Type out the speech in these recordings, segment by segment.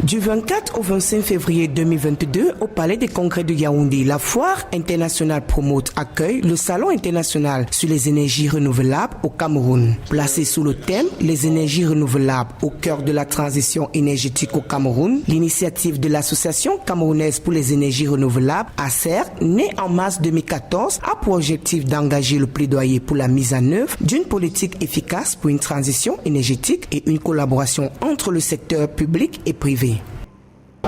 Du 24 au 25 février 2022, au Palais des Congrès de Yaoundé, la Foire internationale Promote accueille le Salon international sur les énergies renouvelables au Cameroun. Placé sous le thème « Les énergies renouvelables au cœur de la transition énergétique au Cameroun », l'initiative de l'Association camerounaise pour les énergies renouvelables, ACER, née en mars 2014, a pour objectif d'engager le plaidoyer pour la mise en œuvre d'une politique efficace pour une transition énergétique et une collaboration entre le secteur public et privé.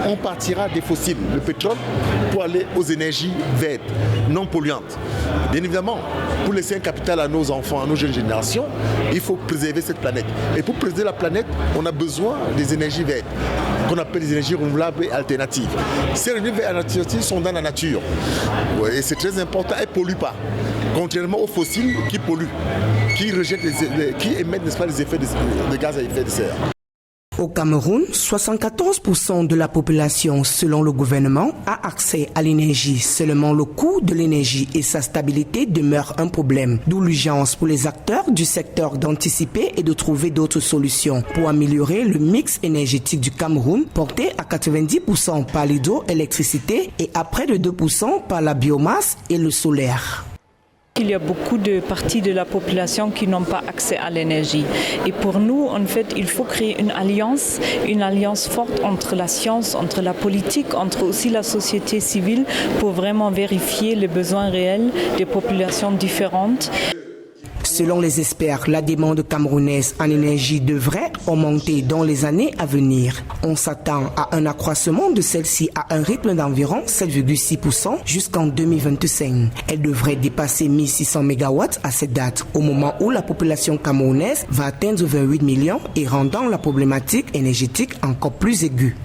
On partira des fossiles, le pétrole, pour aller aux énergies vertes, non polluantes. Bien évidemment, pour laisser un capital à nos enfants, à nos jeunes générations, il faut préserver cette planète. Et pour préserver la planète, on a besoin des énergies vertes, qu'on appelle les énergies renouvelables et alternatives. Ces énergies alternatives sont dans la nature. Et c'est très important, elles ne polluent pas. Contrairement aux fossiles qui polluent, qui émettent, n'est-ce pas, les effets de gaz à effet de serre. Au Cameroun, 74% de la population, selon le gouvernement, a accès à l'énergie. Seulement le coût de l'énergie et sa stabilité demeurent un problème. D'où l'urgence pour les acteurs du secteur d'anticiper et de trouver d'autres solutions pour améliorer le mix énergétique du Cameroun, porté à 90% par l'hydroélectricité et à près de 2% par la biomasse et le solaire. Il y a beaucoup de parties de la population qui n'ont pas accès à l'énergie. Et pour nous, en fait, il faut créer une alliance forte entre la science, entre la politique, entre aussi la société civile pour vraiment vérifier les besoins réels des populations différentes. Selon les experts, la demande camerounaise en énergie devrait augmenter dans les années à venir. On s'attend à un accroissement de celle-ci à un rythme d'environ 7,6% jusqu'en 2025. Elle devrait dépasser 1600 MW à cette date, au moment où la population camerounaise va atteindre 28 millions et rendant la problématique énergétique encore plus aiguë.